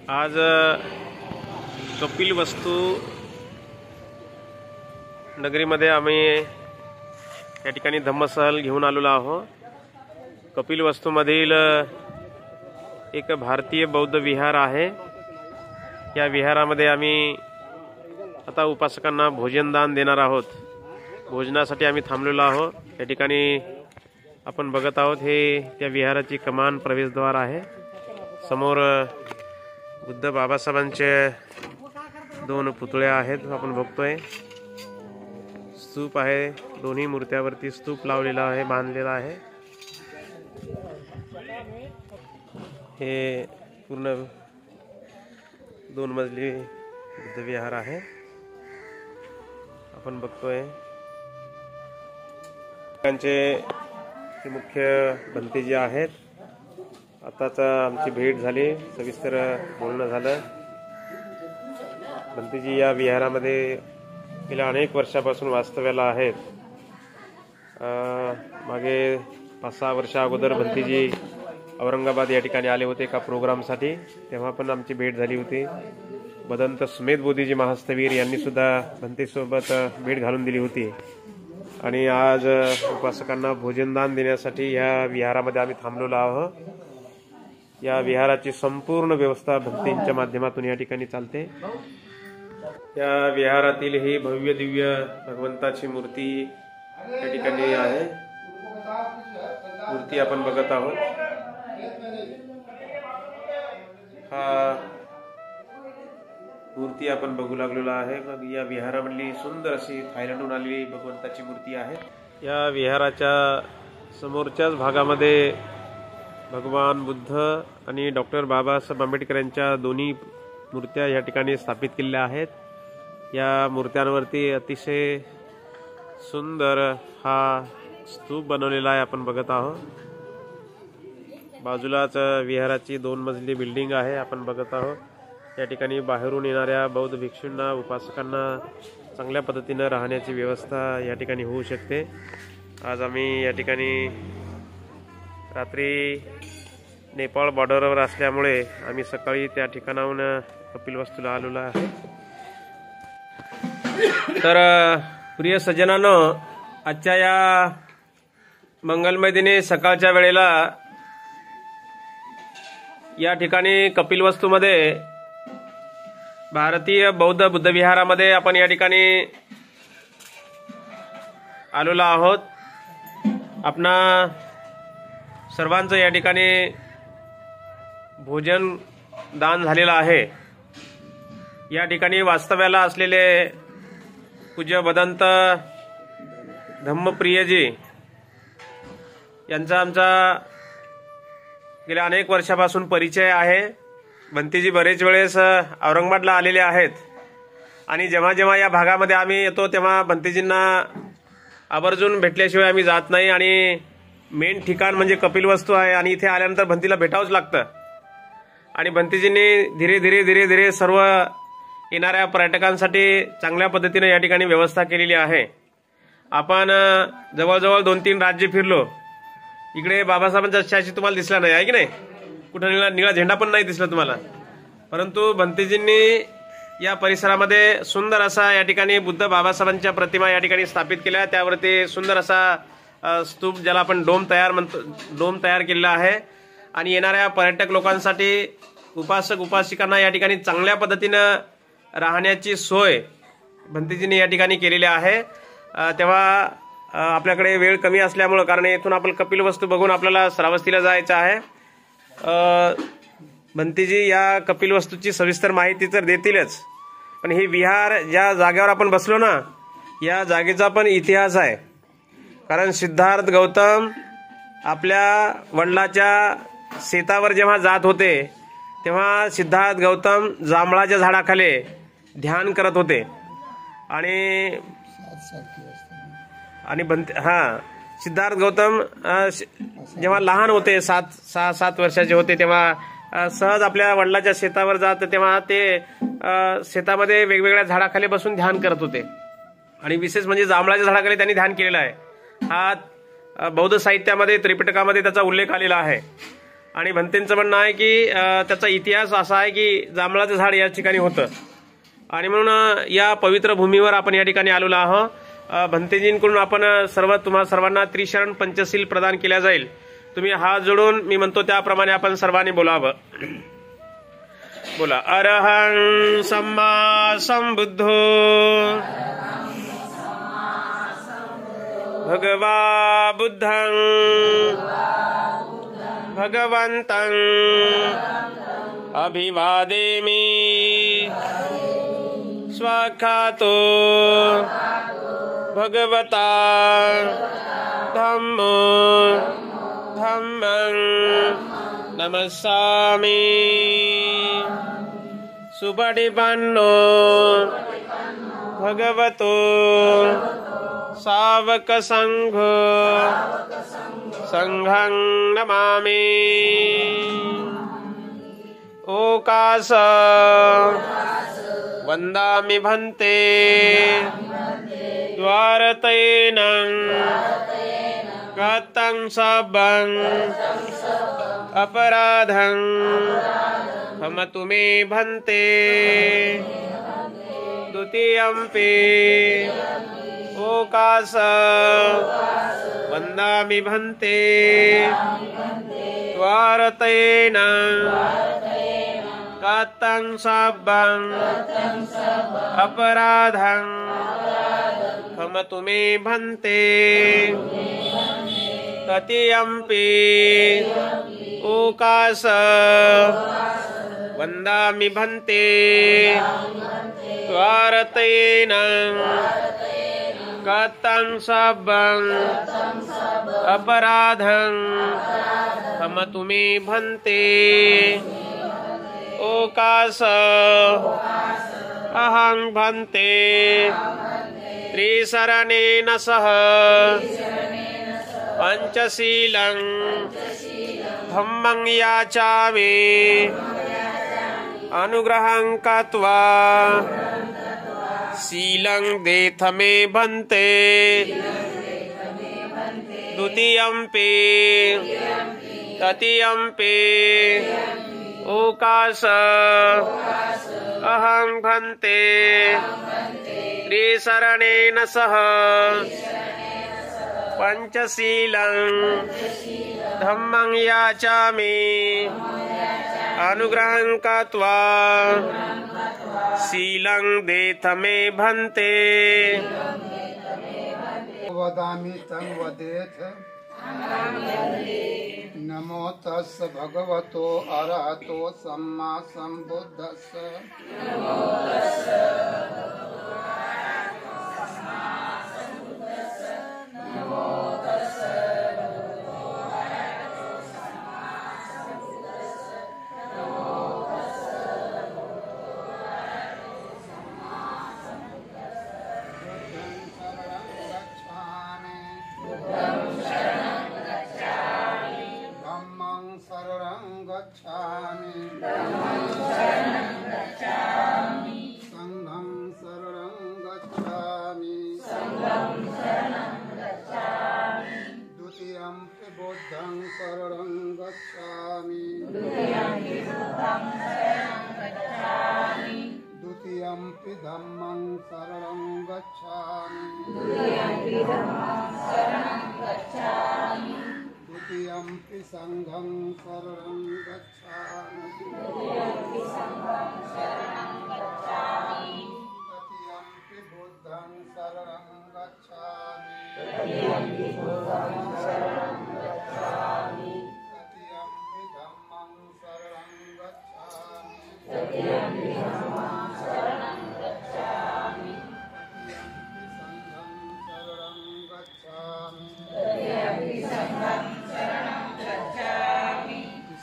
आज कपिलवस्तू नगरीमध्ये आम्ही या ठिकाणी धम्मसहल घेऊन आलेलो आहोत। कपिलवस्तूमधील एक भारतीय बौद्ध विहार आहे। या विहारामध्ये आम्ही आता उपासकांना भोजनदान देणार आहोत। भोजनासाठी आम्ही थांबलेलो आहोत। या ठिकाणी आपण बघत आहोत हे त्या विहाराची कमान प्रवेशद्वार आहे। समोर बुद्ध बाबासाहेबांचे दोन पुतळे आहेत आपण बघतोय। स्तूप आहे, दोन्ही मूर्त्यावरती स्तूप लावलेला आहे, बांधलेला आहे। हे पूर्ण 2 मजली बुद्ध विहार आहे आपण बघतोय। त्यांचे मुख्य भंतेजी आहेत। आताच आमची भेट झाली, सविस्तर बोलणं झालं। भंतेजी या विहारामध्ये गेल्या अनेक वर्षापासून वास्तव्याला आहेत। मागे 5-6 वर्षा अगोदर भंतेजी औरंगाबाद या ठिकाणी आले होते एका प्रोग्रामसाठी, तेव्हा पण आमची भेट झाली होती। भदंत सुमेध बोधीजी महास्तवीर यांनी सुद्धा भंतेसोबत भेट घालून दिली होती। आणि आज उपासकांना भोजनदान देण्यासाठी या विहारामध्ये आम्ही थांबलेलो आहोत। या विहाराची संपूर्ण व्यवस्था भंतेंच्या माध्यमातून या ठिकाणी चालते। या विहारातील ही भव्य दिव्य भगवंताची मूर्ती या ठिकाणी आहे। मूर्ती आपण बघत आहोत। हा मूर्ती आपण बघू लागलेलो आहे। मग या विहारामधली सुंदर अशी थायलंडहून आलेली भगवंताची मूर्ती आहे। या विहाराच्या समोरच्याच भागामध्ये भगवान बुद्ध आणि डॉक्टर बाबासाहेब आंबेडकर यांच्या दोन्ही मूर्त्या या ठिकाणी स्थापित केलेल्या आहेत। या मूर्त्यांवरती अतिशय सुंदर हा स्तूप बनवलेला आहे आपण बघत आहोत। बाजूलाच विहाराची 2 मजली बिल्डिंग आहे आपण बघत आहोत। या ठिकाणी बाहेरून येणाऱ्या बौद्ध भिक्षूंना, उपासकांना चांगल्या पद्धतीने राहण्याची व्यवस्था या ठिकाणी होऊ शकते। आज आम्ही या ठिकाणी रात्री नेपाळ बॉर्डरवर असल्यामुळे आम्ही सकाळी त्या ठिकाणाहून कपिलवस्तूला आलेलो आहे। तर प्रिय सज्जनांनो, आजच्या या मंगलमय दिनी सकाळच्या वेळेला या ठिकाणी कपिलवस्तूमध्ये भारतीय बौद्ध बुद्ध विहारामध्ये आपण या ठिकाणी आलेलो आहोत। आपणा सर्वांचं या ठिकाणी भोजन दान झालेलं आहे। या ठिकाणी वास्तव्याला असलेले पूज्य भदंत धम्मप्रियजी यांचा आमचा गेल्या अनेक वर्षापासून परिचय आहे। भंतेजी बरेच वेळेस औरंगाबादला आलेले आहेत आणि जेव्हा जेव्हा या भागामध्ये आम्ही येतो तेव्हा भंतेजींना आवर्जून भेटल्याशिवाय आम्ही जात नाही। आणि मेन ठिकाण म्हणजे कपिलवस्तू आहे आणि इथे आल्यानंतर भंतीला भेटावंच लागतं। आणि भंतेजींनी धीरे धीरे सर्व येणाऱ्या पर्यटकांसाठी चांगल्या पद्धतीने या ठिकाणी व्यवस्था केलेली आहे। आपण जवळजवळ 2-3 राज्य फिरलो। इकडे बाबासाहेबांचा शाशी तुम्हाला दिसला नाही आहे की नाही? कुठं निळा झेंडा पण नाही दिसला तुम्हाला। परंतु भंतेजींनी या परिसरामध्ये सुंदर असा या ठिकाणी बुद्ध बाबासाहेबांच्या प्रतिमा या ठिकाणी स्थापित केल्या। त्यावरती सुंदर असा स्तूप, ज्याला आपण डोम तयार केलेला आहे। आणि येणाऱ्या पर्यटक लोकांसाठी, उपासक उपासिकांना या ठिकाणी चांगल्या पद्धतीनं राहण्याची सोय भंतेजींनी या ठिकाणी केलेली आहे। तेव्हा आपल्याकडे वेळ कमी असल्यामुळे, कारण इथून आपण कपिलवस्तू बघून आपल्याला श्रावस्तीला जायचं आहे। भंतेजी या कपिलवस्तूची सविस्तर माहिती तर देतीलच, पण ही विहार ज्या जागेवर आपण बसलो ना, या जागेचा पण इतिहास आहे। कारण सिद्धार्थ गौतम आपल्या वडिलांच्या शेतावर जेव्हा जात होते तेव्हा सिद्धार्थ गौतम जांभळाच्या झाडाखाली ध्यान करत होते। आणि सिद्धार्थ गौतम जेव्हा लहान होते, 6-7 वर्षाचे होते, तेव्हा सहज आपल्या वडिलांच्या शेतावर जात तेव्हा ते शेतामध्ये वेगवेगळ्या झाडाखाली बसून ध्यान करत होते। आणि विशेष म्हणजे जांभळाच्या झाडाखाली त्यांनी ध्यान केलेलं आहे। हा बौद्ध साहित्यामध्ये, त्रिपिटकामध्ये त्याचा उल्लेख आलेला आहे। आणि भंतेंचं म्हणणं आहे की त्याचा इतिहास असा आहे की जांभळाचं झाड या ठिकाणी होतं आणि म्हणून या पवित्र भूमीवर आपण या ठिकाणी आलेलो आहोत. भंतेजींकडून आपण तुम्हा सर्वांना त्रिशरण पंचशील प्रदान केल्या जाईल. तुम्ही हात जोडून मी म्हणतो त्याप्रमाणे आपण सर्वांनी बोलावं. बोला. अरहं सम्मा संबुद्धो भगवा बुद्धं भगवन्तं अभिवादेमि स्वाख्यातो भगवता धम्मो धम्मं नमस्सामि. सुपटिपन्नो भगवतो सावक संघो संघं नमामि. ओकास वंदामि भन्ते द्वारतैनं गतं सबं अपराधं हमतु मे भन्ते. द्वितीयंपि ओकास वंदामि भन्ते द्वारतैनं गतं सबं अपराधं हमतु मे भन्ते. तृतीयंपि ओकास वंदामि भन्ते द्वारतैनं गतं सबं अपराधं हमतु मे भन्ते. ओकास अहं भन्ते त्रिशरणेन सह पंचशीलं धम्मं याचामि अनुग्रहं कृत्वा शीलं देथ मे भन्ते. द्वितीयंपि तृतीयंपि ओकास अहं भन्ते त्रिशरणेन सह पंचशीलं धम्मं याचामि अनुग्रहं कृत्वा शीलं देथ मे भन्ते. वदामि तं वदेथ. नमो तस् भगवतो अरहतो सम्मा संबुद्धस्स. बुद्धं शरणं गच्छामि. द्वितीयंपि धम्मं शरणं गच्छामि. द्वितीयंपि संघं शरणं गच्छामि. तृतीयंपि बुद्धं शरणं गच्छामि. तृतीयंपि धम्मं शरणं गच्छामि. तृतीयंपि संघं शरणं गच्छामि.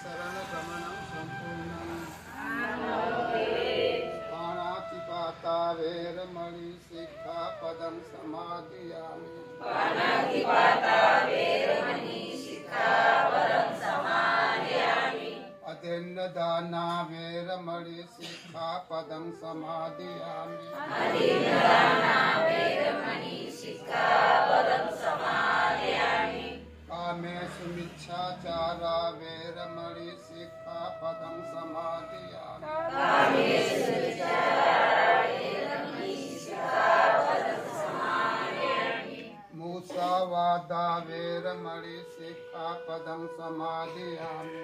शरणगमनं सम्पूर्णं. पाणातिपाता वेरमणि सिक्खापदं समादयामि. अदन्नदाना वेरमणि सिक्खापदं समादयामि. कामेषु मिच्छाचारा वेरमणि सिक्खापदं समादयामि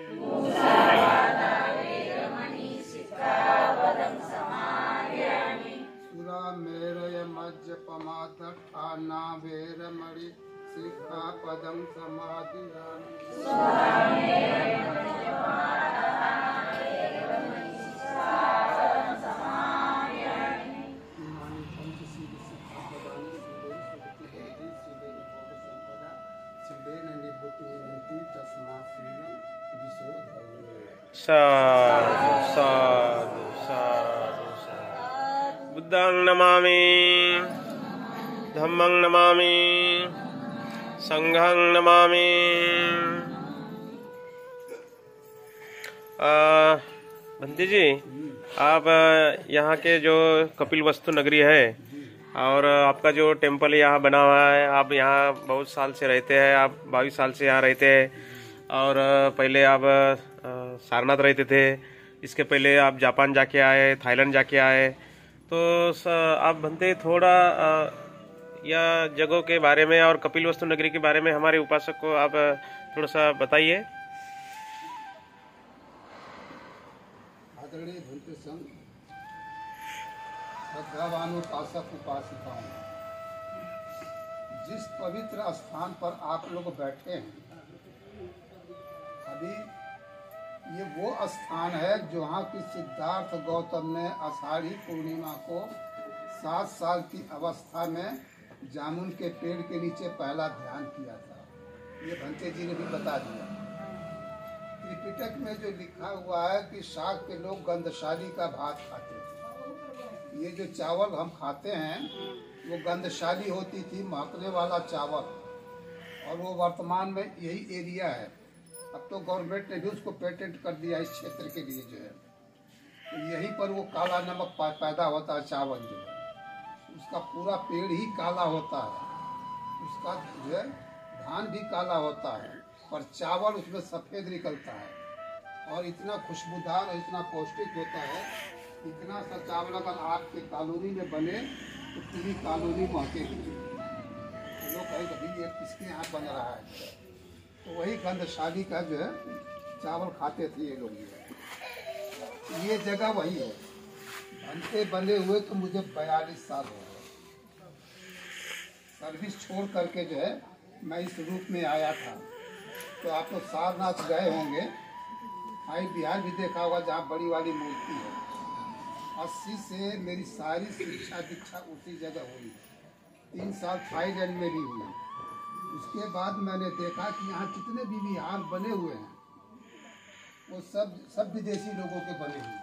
सुरामेरय मज्जपमादठाना वेरमणि सिक्खापदं समादयामि इमानि पंचशील सिक्खापदानि शिलेन निबुद्धि तस्मात् शीलं विशोधये। साधु साधु साधु साधु। बुद्धं नमामि, धम्मं नमामि, संघं नमामि। बंटी जी, आप यहाँ के जो कपिलवस्तु नगरी है और आपका जो टेम्पल यहाँ बना हुआ है, आप यहाँ बहुत साल से रहते हैं, आप 22 साल से यहाँ रहते हैं और पहले आप सारनाथ रहते थे, इसके पहले आप जापान जाके आए, थाईलैंड जाके आए। तो आप बनते थोड़ा या जगहों के बारे में और कपिलवस्तु नगरी के बारे में हमारे उपासक को आप थोड़ा सा बताइए। आदरणीय भंते संघ, श्रद्धावान उपासक उपासिकाओं, जिस पवित्र स्थान पर आप लोग बैठे हैं, अभी ये वो स्थान है जहाँ की सिद्धार्थ गौतम ने आषाढ़ी पूर्णिमा को 7 साल की अवस्था में जामुन के पेड़ के नीचे पहला ध्यान किया था। ये भंते जी ने भी बता दिया। त्रिपिटक में जो लिखा हुआ है कि शाक के लोग गंधशाली का भात खाते थे। ये जो चावल हम खाते हैं वो गंधशाली होती थी, महकने वाला चावल, और वो वर्तमान में यही एरिया है। अब तो गवर्नमेंट ने भी उसको पेटेंट कर दिया इस क्षेत्र के लिए जो है। तो यहीं पर वो काला नमक पैदा होता है, चावल जो है उसका पूरा पेड़ ही काला होता है, उसका जो है धान भी काला होता है और चावल उसमें सफ़ेद निकलता है और इतना खुशबूदार और इतना पौष्टिक होता है। इतना सा चावल अगर आपके कॉलोनी में बने तो पूरी कॉलोनी महकेगी। तो लोग कहेंगे भाई ये किसके यहाँ बन रहा है, तो वही गंधशाली का जो है चावल खाते थे ये लोग। ये जगह वही है। बनते बने हुए तो मुझे 42 साल हो गए। सर्विस छोड़ करके जो है मैं इस रूप में आया था। तो आप तो सारनाथ गए होंगे, आई बिहार भी देखा होगा जहाँ बड़ी वाली मूर्ति है। 80 से मेरी सारी शिक्षा दीक्षा उसी जगह हुई। 3 साल थाईलैंड में भी हुई। उसके बाद मैंने देखा कि यहाँ जितने भी विहार बने हुए हैं वो सब विदेशी लोगों के बने हुए हैं,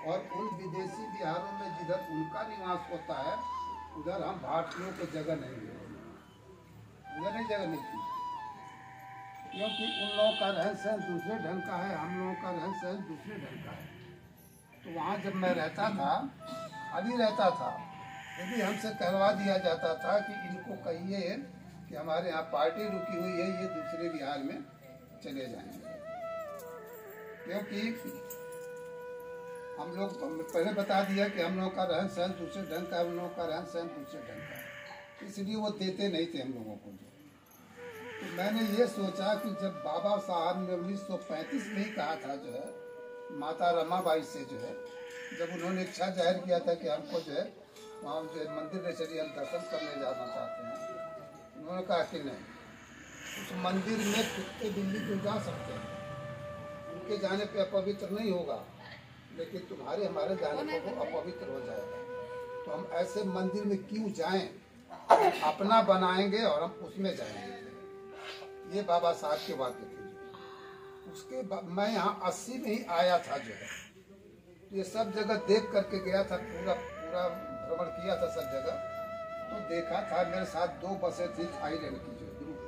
और उन विदेशी विहारों में जिधर उनका निवास होता है उधर हम भारतीयों को जगह नहीं है, उधर नहीं जगह मिलती, क्योंकि उन लोगों का रहन सहन दूसरे ढंग का है, हम लोगों का रहन सहन दूसरे ढंग का है। तो वहाँ जब मैं रहता था, खाली रहता था, तो भी हमसे कहलवा दिया जाता था कि इनको कहिए कि हमारे यहाँ पार्टी रुकी हुई है, ये दूसरे बिहार में चले जाएंगे। क्योंकि हम लोग पहले बता दिया कि हम लोगों का रहन सहन दूसरे ढंग का है, उन लोगों का रहन सहन दूसरे ढंग का है, इसलिए वो देते नहीं थे हम लोगों को। तो मैंने ये सोचा कि जब बाबा साहब ने 1935 में ही कहा था जो है माता रमाबाई से जो है, जब उन्होंने इच्छा जाहिर किया था कि हमको जो है वहाँ जो है मंदिर में चलिए हम दर्शन करने जाना चाहते हैं, उन्होंने कहा कि नहीं, उस मंदिर में कुत्ते बिल्ली तो जा सकते हैं, उनके जाने पे अपवित्र नहीं होगा, लेकिन तुम्हारे हमारे जाने पर वो अपवित्र हो जाएगा। तो हम ऐसे मंदिर में क्यों जाएं, अपना बनाएंगे और हम उसमें जाएंगे। ये बाबा साहब के वाक्य थे। उसके बाद मैं यहाँ 80 में ही आया था जो है, तो ये सब जगह देख करके गया था, पूरा भ्रमण किया था सब जगह। तो देखा था मेरे साथ 2 बसें थी थाईलैंड की जो ग्रुप,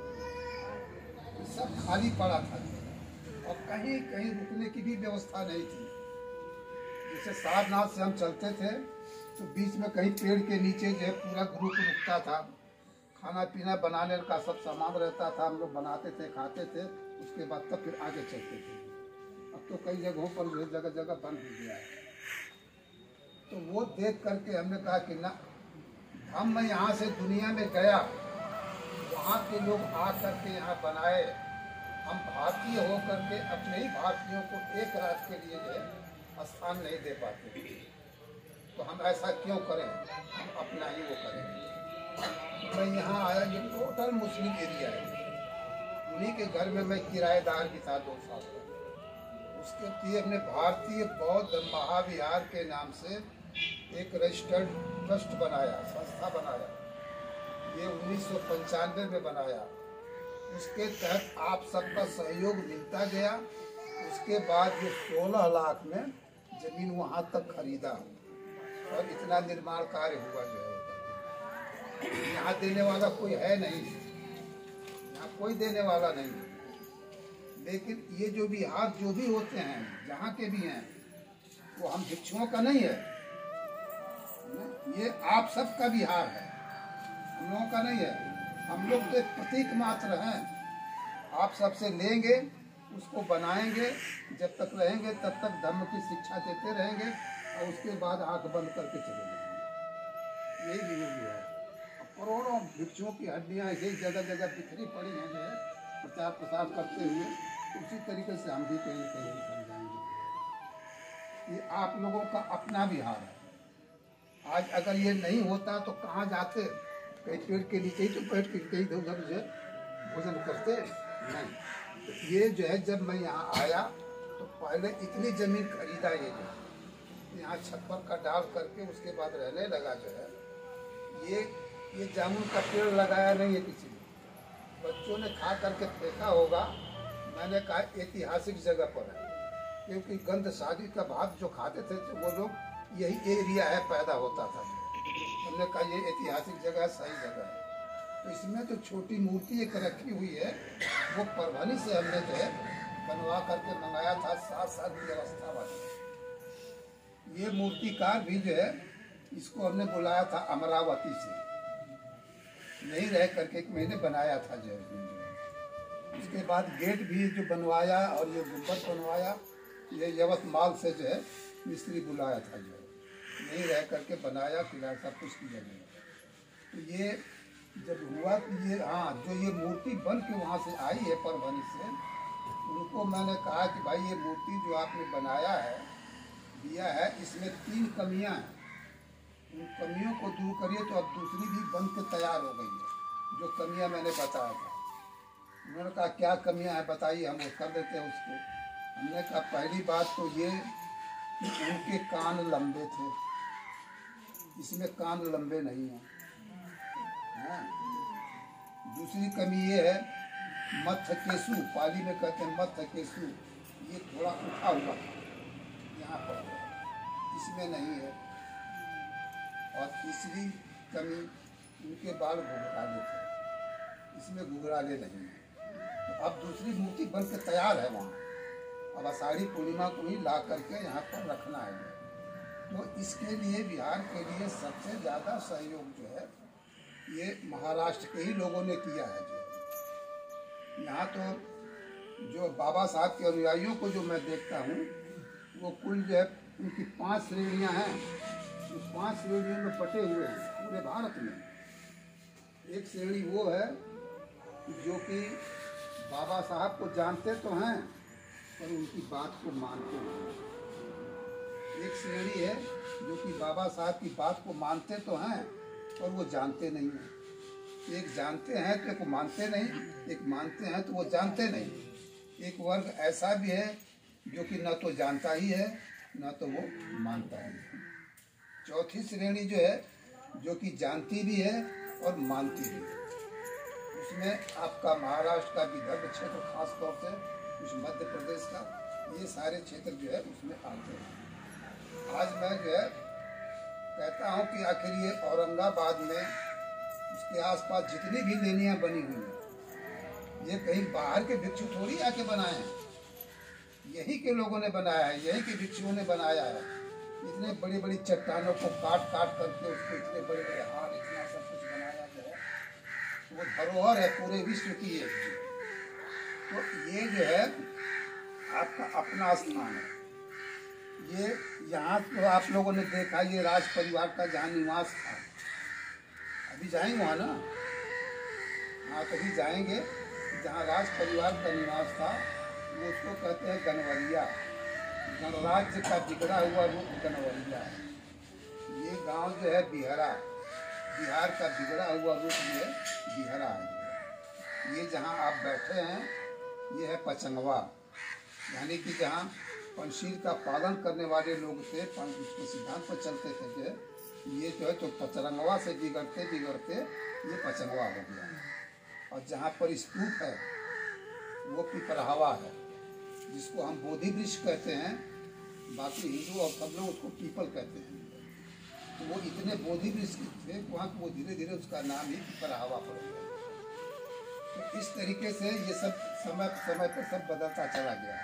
तो सब खाली पड़ा था और कहीं कहीं रुकने की भी व्यवस्था नहीं थी। जैसे सारनाथ से हम चलते थे तो बीच में कहीं पेड़ के नीचे जो है पूरा ग्रुप रुकता था, खाना पीना बनाने का सब सामान रहता था, हम लोग बनाते थे, खाते थे, उसके बाद तब फिर आगे चलते थे। अब तो कई जगहों पर जो जगह जगह बंद हो गया है। तो वो देख करके हमने कहा कि ना, हम मैं यहाँ से दुनिया में गया, वहाँ के लोग आ करके यहाँ बनाए हम भारतीय होकर के अपने ही भारतीयों को एक रात के लिए जो है स्थान नहीं दे पाते, तो हम ऐसा क्यों करें, हम अपना ही वो करें। मैं यहाँ आया, ये टोटल मुस्लिम एरिया है, उन्हीं के घर में मैं किराएदार भी था 2 साल तक। उसके लिए हमने भारतीय बौद्ध महाविहार के नाम से एक रजिस्टर्ड ट्रस्ट बनाया, संस्था बनाया, ये 1995 में बनाया। उसके तहत आप सबका सहयोग मिलता गया। उसके बाद ये 16 लाख में जमीन वहाँ तक खरीदा और इतना निर्माण कार्य हुआ जो है। यहाँ देने वाला कोई है नहीं, यहाँ कोई देने वाला नहीं, लेकिन ये जो बिहार जो भी होते हैं, जहाँ के भी हैं, वो हम भिक्षुओं का नहीं है, ये आप सबका बिहार है, हम लोगों का नहीं है। हम लोग तो एक प्रतीक मात्र हैं, आप सबसे लेंगे, उसको बनाएंगे, जब तक रहेंगे तब तक धर्म की शिक्षा देते रहेंगे और उसके बाद आंख बंद करके चले जाएंगे। यही जिंदगी है। करोड़ों भिक्षुओं की हड्डियाँ एक जगह जगह बिखरी पड़ी हैं जो है, प्रचार प्रसार करते हुए, उसी तरीके से हम भी कहीं कहीं निकल जाएंगे। ये आप लोगों का अपना बिहार है। आज अगर ये नहीं होता तो कहाँ जाते, कहीं पेड़ के नीचे ही तो बैठ के कहीं उधर जो भोजन करते नहीं। तो ये जो है, जब मैं यहाँ आया तो पहले इतनी जमीन खरीदा, ये जो यहाँ छप्पर का डाल करके उसके बाद रहने लगा जो है। ये जामुन का पेड़ लगाया नहीं है किसी ने, बच्चों ने खा करके फेंका होगा। मैंने कहा ऐतिहासिक जगह पर है, क्योंकि गंद शादी का भात जो खाते थे तो वो लोग यही एरिया है पैदा होता था। हमने कहा ये ऐतिहासिक जगह है, सही जगह है। तो इसमें जो छोटी मूर्ति एक रखी हुई है, वो परभनी से हमने जो है बनवा करके मंगाया था, 7 साल की अवस्था वाली। ये मूर्तिकार भी जो है, इसको हमने बुलाया था अमरावती से, यहीं रह करके 1 महीने बनाया था जो है। उसके बाद गेट भी जो बनवाया और ये गुंबद बनवाया, ये यवतमाल से जो है मिस्त्री बुलाया था जो है, यहीं रह करके बनाया, फिलहाल सब कुछ किया गया। तो ये जब हुआ कि ये जो ये मूर्ति बन के वहाँ से आई है परभनी से, उनको मैंने कहा कि भाई ये मूर्ति जो आपने बनाया है, दिया है, इसमें 3 कमियां हैं, उन कमियों को दूर करिए तो अब दूसरी भी बन के तैयार हो गई है, जो कमियां मैंने बताया था। उन्होंने कहा क्या कमियां हैं बताइए, हम वो कर देते हैं उसको। हमने कहा पहली बात तो ये कि उनके कान लंबे थे, इसमें कान लंबे नहीं हैं। दूसरी कमी ये है, मत्थ केसु, पाली में कहते हैं मत्थ केसु, ये थोड़ा उठा हुआ यहाँ पर, इसमें नहीं है। और तीसरी कमी, उनके बाल घुघराले थे, इसमें घुघराले नहीं है। तो अब दूसरी मूर्ति बन के तैयार है वहाँ, अब आषाढ़ी पूर्णिमा को ही ला करके यहाँ पर रखना है। तो इसके लिए बिहार के लिए सबसे ज़्यादा सहयोग जो है ये महाराष्ट्र के ही लोगों ने किया है। जो यहाँ तो जो बाबा साहब के अनुयायियों को जो मैं देखता हूँ, वो कुल जो है उनकी 5 श्रेणियाँ हैं, जो 5 श्रेणियों में बटे हुए हैं पूरे भारत में। एक श्रेणी वो है जो कि बाबा साहब को जानते तो हैं पर उनकी बात को मानते हैं। एक श्रेणी है जो कि बाबा साहब की बात को मानते तो हैं और वो जानते नहीं हैं। एक जानते हैं तो एक मानते नहीं, एक मानते हैं तो वो जानते नहीं। एक वर्ग ऐसा भी है जो कि न तो जानता ही है न तो वो मानता है। चौथी श्रेणी जो है, जो कि जानती भी है और मानती भी है, उसमें आपका महाराष्ट्र का विदर्भ क्षेत्र, खास तौर से कुछ मध्य प्रदेश का, ये सारे क्षेत्र जो है उसमें आते हैं। आज मैं जो है कहता हूँ कि आखिर ये औरंगाबाद में उसके आसपास जितनी भी लेनियाँ बनी हुई हैं, ये कहीं बाहर के भिक्षु थोड़ी आके बनाए हैं, यही के लोगों ने बनाया है, यही के भिक्षुओं ने बनाया है। इतने बड़ी बड़ी चट्टानों को काट काट करके उसको इतने बड़े बड़े हार, इतना सब कुछ बनाया जो है वो धरोहर है पूरे विश्व की एक। तो ये जो है आपका अपना स्थान है। ये यहाँ तो आप लोगों ने देखा, ये राज परिवार का जहाँ निवास था, अभी जाएंगे वहाँ ना, हाँ कभी जाएंगे, जहाँ राज परिवार का निवास था वो उसको कहते हैं गनवरिया। गणराज्य का बिगड़ा हुआ रूप गनवरिया है। ये गांव जो है बिहरा, बिहार का बिगड़ा हुआ रूप ये बिहरा है। ये जहाँ आप बैठे हैं ये है पचंगवा, यानी कि जहाँ पंशील का पालन करने वाले लोग थे, उसके सिद्धांत पर चलते थे कि ये जो है तो पचरंगवा से बिगड़ते बिगड़ते ये पचंगवा हो गया। और जहाँ पर स्तूप है वो पिपरहावा है, जिसको हम बोधि वृक्ष कहते हैं, बाकी हिंदू और सब लोग उसको पीपल कहते हैं। तो वो इतने बोधि वृक्ष थे वहाँ वो धीरे धीरे उसका नाम ही पिपरहावा पड़ गया। तो इस तरीके से ये सब समय समय पर सब बदलता चला गया।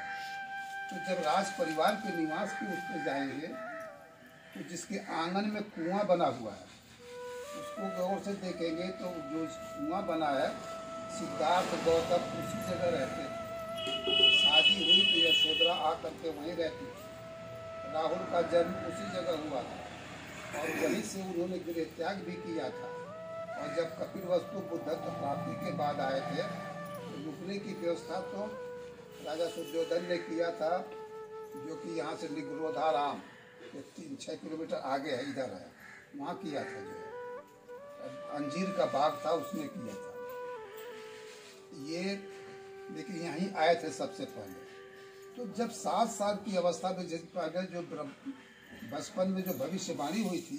तो जब राज परिवार के निवास के उस पर जाएंगे तो जिसके आंगन में कुआं बना हुआ है उसको गौर से देखेंगे तो जो कुआं बना है सिद्धार्थ गौतम उसी जगह रहते थे। शादी हुई तो यशोधरा आकर के वहीं रहती। राहुल का जन्म उसी जगह हुआ था और वहीं से उन्होंने गृह त्याग भी किया था। और जब कपिलवस्तु बुद्धत्व प्राप्ति के बाद आए थे तो रुकने की व्यवस्था तो राजा सुर्योधन ने किया था, जो कि यहाँ से निग्रोधाराम 3-6 किलोमीटर आगे है, इधर है, वहाँ किया था। जो है अंजीर का बाग था उसमें किया था ये, लेकिन यहीं आए थे सबसे पहले। तो जब 7 साल की अवस्था में पहले जो बचपन में जो भविष्यवाणी हुई थी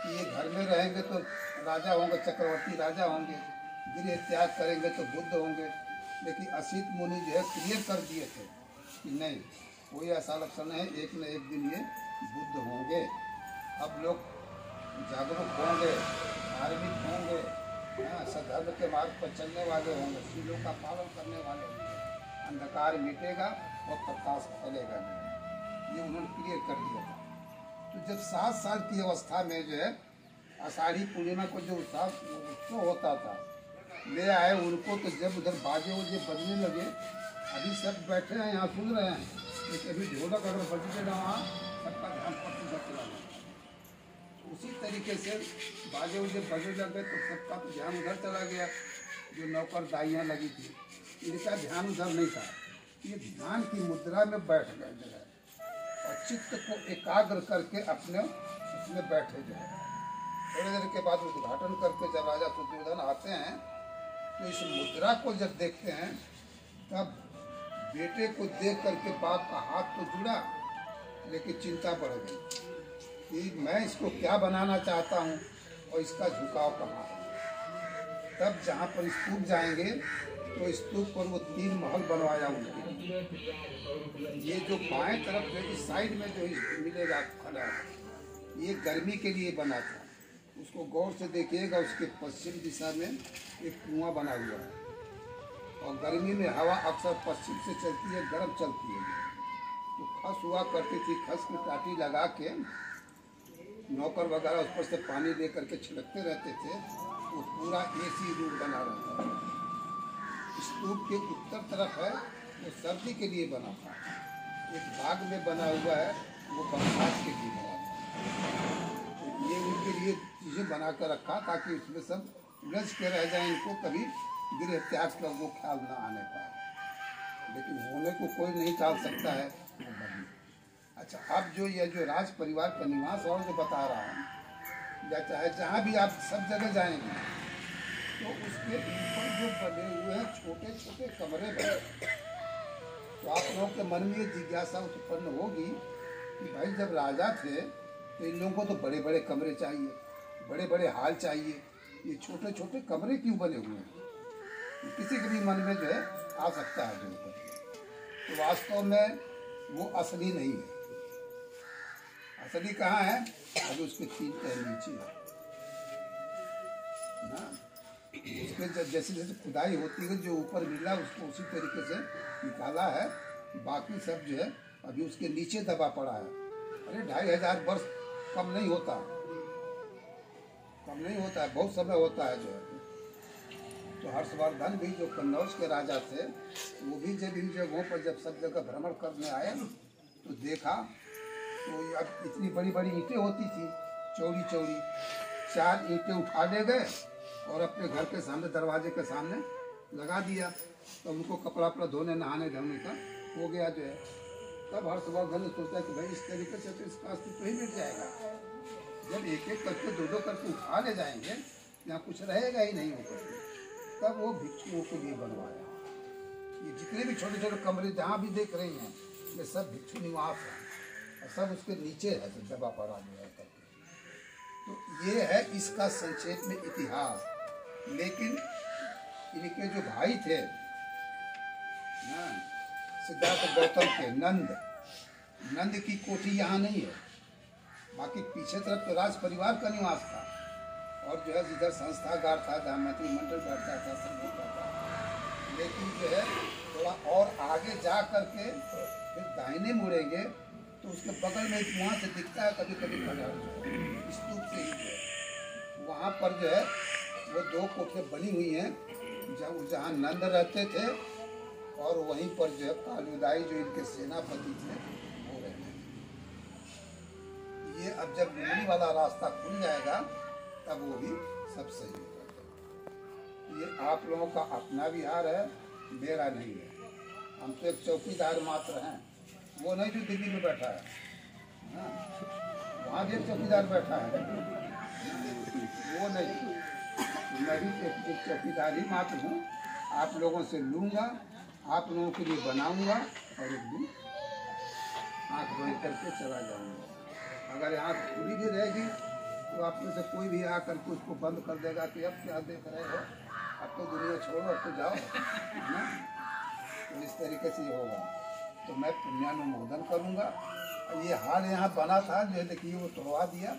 कि ये घर में रहेंगे तो राजा होंगे, चक्रवर्ती राजा होंगे, गृह त्याग करेंगे तो बुद्ध होंगे, लेकिन असित मुनि जो है क्लियर कर दिए थे कि नहीं, कोई ऐसा लक्षण है, एक न एक दिन ये बुद्ध होंगे। अब लोग जागरूक होंगे, धार्मिक होंगे, सद्धर्म के मार्ग पर चलने वाले होंगे, शीलों का पालन करने वाले होंगे, अंधकार मिटेगा और प्रकाश फैलेगा नहीं। ये उन्होंने क्लियर कर दिया था। तो जब 7 साल की अवस्था में जो है आषाढ़ी पूर्णिमा को जो उत्सव होता था ले आए उनको, तो जब उधर बाजे उजे बजने लगे, अभी सब बैठे हैं यहाँ सुन रहे हैं, लेकिन अभी ढोलक अगर बजते ना वहाँ सबका ध्यान पड़ती चला गया। उसी तरीके से बाजे उजे बजने लगे तो सबका तो ध्यान उधर चला गया। जो नौकर दाइयाँ लगी थी इनका ध्यान उधर नहीं था, ये ध्यान की मुद्रा में बैठ गए जो है और चित्त को एकाग्र करके अपने उसमें बैठे जो है। थोड़ी देर के बाद उद्घाटन करके जब राजा सुर्योधन आते हैं तो इस मुद्रा को जब देखते हैं तब बेटे को देख करके बाप का हाथ तो जुड़ा, लेकिन चिंता बढ़ गई कि मैं इसको क्या बनाना चाहता हूँ और इसका झुकाव कहाँ है। तब जहाँ पर स्तूप जाएंगे तो स्तूप पर वो 3 महल बनवाया उन्होंने। ये जो बाएं तरफ जो इस साइड में जो मिलेगा खड़ा, ये गर्मी के लिए बना था। उसको गौर से देखिएगा, उसके पश्चिम दिशा में एक कुआं बना हुआ है और गर्मी में हवा अक्सर पश्चिम से चलती है, गर्म चलती है। तो खस हुआ करती थी, खस की टाटी लगा के नौकर वगैरह उस पर से पानी ले करके छिड़कते रहते थे। वो पूरा एसी रूम बना रहता है। स्तूप के उत्तर तरफ है वो सर्दी के लिए बना था, एक भाग में बना हुआ है वो बरसात के लिए बना था। तो ये उनके लिए चीज़ें बना कर रखा ताकि उसमें सब उलझ के रह जाए, इनको कभी गृह त्याग का वो ख्याल ना आने पाए। लेकिन होने को कोई नहीं टाल सकता है वो बदले। अच्छा, अब जो ये जो राज परिवार का निवास और जो बता रहा हूँ, या चाहे जहाँ भी आप सब जगह जाएंगे तो उसके ऊपर जो बने हुए हैं छोटे छोटे कमरे बने। तो आप लोगों के मन में ये जिज्ञासा उत्पन्न होगी कि भाई जब राजा थे तो इन लोगों को तो बड़े बड़े कमरे चाहिए, बड़े बड़े हाल चाहिए, ये छोटे छोटे कमरे क्यों बने हुए हैं? किसी के भी मन में जो है आ सकता है। तो वास्तव में वो असली नहीं है। असली कहाँ है? अभी उसके 3 पैर नीचे है ना। उसके जैसे जैसे खुदाई होती है जो ऊपर मिला उसको उसी तरीके से निकाला है, बाकी सब जो है अभी उसके नीचे दबा पड़ा है। अरे 2500 वर्ष कम नहीं होता, कम नहीं होता है, बहुत समय होता है जो है। तो हर्षवर्धन भी जो कन्नौज के राजा थे वो भी जब इन जगहों पर जब सब जगह भ्रमण करने आए तो देखा तो अब इतनी बड़ी बड़ी ईंटें होती थी, चौड़ी चौड़ी। 4 ईंटें उठा ले गए और अपने घर के सामने दरवाजे के सामने लगा दिया, तो उनको कपड़ा वपड़ा धोने नहाने धोने का हो गया जो है। तब हर्षवर्धन ने सोचा कि भाई इस तरीके से तो इसका अस्तित्व ही मिट जाएगा। जब एक एक करके दो करके उठा ले जाएंगे, यहाँ कुछ रहेगा ही नहीं होकर। तब वो भिक्षुओं के लिए बनवाया। ये जितने भी छोटे छोटे कमरे जहाँ भी देख रही हैं, ये सब भिक्षु निवास है, और सब उसके नीचे है जो दबा पड़ा जो है करके। तो ये है इसका संक्षेप में इतिहास। लेकिन इनके जो भाई थे ना, सिद्धार्थ गौतम के नंद की कोठी यहाँ नहीं है, बाकी पीछे तरफ तो राज परिवार का निवास था, और जो है जिधर संस्थागार था जहाँ मंत्रिमंडल बैठता था, सब होता था। लेकिन जो है थोड़ा और आगे जा करके फिर दाहिने मुड़ेंगे तो उसके बगल में वहाँ से दिखता है कभी कभी स्तूप से ही, वहाँ पर जो है वो दो कोठियाँ बनी हुई हैं जहाँ नंद रहते थे, और वहीं पर जो है कालुदाई जो इनके सेनापति थे वो रहते थे। ये अब जब मुरली वाला रास्ता खुल जाएगा तब वो भी सब सही हो जाएगा। ये आप लोगों का अपना विहार है, मेरा नहीं है। हम तो एक चौकीदार मात्र हैं, वो नहीं जो दिल्ली में बैठा है, वहाँ भी एक चौकीदार बैठा है, वो नहीं। मैं भी एक चौकीदार ही मात्र हूँ। आप लोगों से लूँगा, आप लोगों के लिए बनाऊँगा, और एक दिन आँख बंद करके चला जाऊँगा। अगर आँख खुली भी रहेगी तो आप में से कोई भी आकर के उसको बंद कर देगा कि अब क्या देख रहे हो, अब तो दुनिया छोड़ो, अब तो जाओ, है ना। तो इस तरीके से ये होगा। तो मैं पुण्यानुमोदन करूँगा। ये हाल यहाँ बना था जो है, देखिए वो तोड़वा दिया,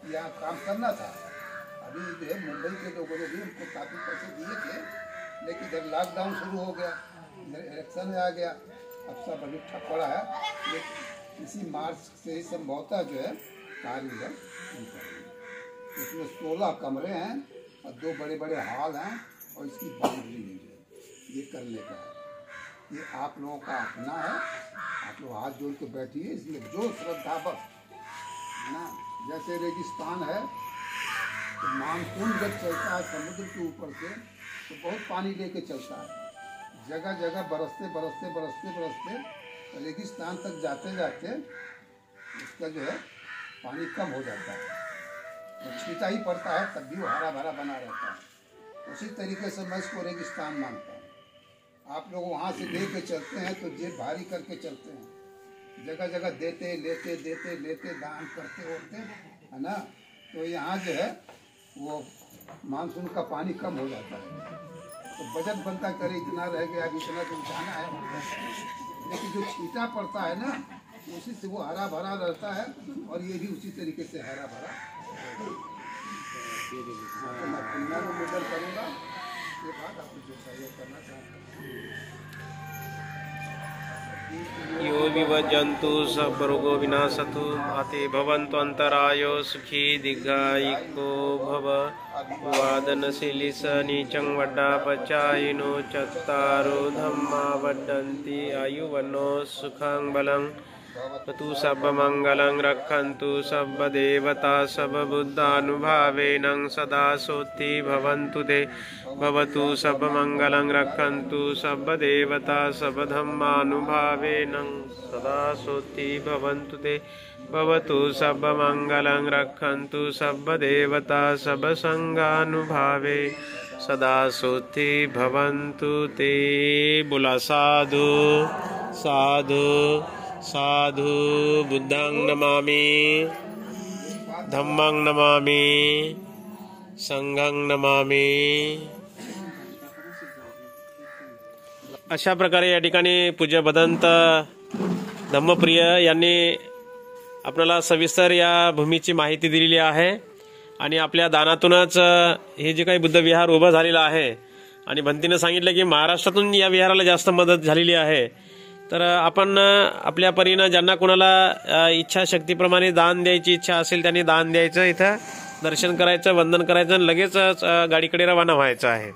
यहाँ काम करना था। अभी जो है मुंबई के लोगों ने भी उनको काफ़ी पैसे दिए थे, लेकिन जब लॉकडाउन शुरू हो गया, इधर इलेक्शन आ गया, अब सब अभी ठप पड़ा है। लेकिन इसी मार्च से ही संभवतः जो है कार्य इधर इसमें 16 कमरे हैं और 2 बड़े बड़े हॉल हैं, और इसकी बाउंड्री नहीं है। ये करने का है, ये आप लोगों का अपना है। आप लोग हाथ जोड़ के बैठिए, इसलिए जो श्रद्धा बस ना। जैसे रेगिस्तान है तो मानसून जब चलता है समुद्र के ऊपर से तो बहुत पानी लेके चलता है, जगह जगह बरसते बरसते बरसते बरसते रेगिस्तान तक जाते जाते उसका जो है पानी कम हो जाता है, तो छींटा ही पड़ता है, तब भी वो हरा भरा बना रहता है। उसी तरीके से मैं इसको रेगिस्तान मानता हूँ। आप लोग वहाँ से ले के चलते हैं तो जेब भारी करके चलते हैं, जगह जगह देते लेते देते लेते दान करते होते, है ना। तो यहाँ जो है वो मानसून का पानी कम हो जाता है, तो बजट बनता करे इतना रह गया, अभी इतना तो उठाना है। लेकिन जो छींटा पड़ता है ना, उसी से वो हरा भरा रहता है, और ये भी उसी तरीके से हरा भरा। तो मैं पुण्यानुमोदन करूँगा, ये बात आपको जो सहयोग करना चाहता हूँ। यो विभजन्तु सर्वरोगो विनाशतु माते भवन्तु अन्तरायो सुखी दीर्घायुको भव वादनशीली स नीचं वड्डापचायिनो चत्तारो धम्मा वड्डन्ति आयुवनो सुखं बलं तु सर्वमङ्गलं रक्षन्तु सर्वदेवता सर्वबुद्धानुभावेन सदा सोत्ति भवन्तु ते भवतु सर्वमङ्गलं रक्षन्तु सर्वदेवता सर्वधर्मानुभावेन सदा सोत्ति भवन्तु ते भवतु सर्वमङ्गलं रक्षन्तु सर्वदेवता सर्वसंगानुभावे सदा सोत्ति भवन्तु ते। बोला साधु साधु साधु। बुद्धं नमामि, धम्मं नमामि, संघं नमामि। अशा प्रकारे या ठिकाणी पूज्य भदंत धम्मप्रिय यांनी आपल्याला सविस्तर या भूमीची माहिती दिलेली आहे, आणि आपल्या दानातूनच हे जे काही बुद्ध विहार उभं झालेलं आहे, आणि भंतीने सांगितलं की महाराष्ट्रातून या विहाराला जास्त मदत झालेली आहे। तर आपण आपल्या परीनं ज्यांना कोणाला इच्छाशक्तीप्रमाणे दान द्यायची इच्छा असेल त्यांनी दान द्यायचं, इथं दर्शन करायचं, वंदन करायचं आणि लगेच गाडीकडे रवाना व्हायचं आहे।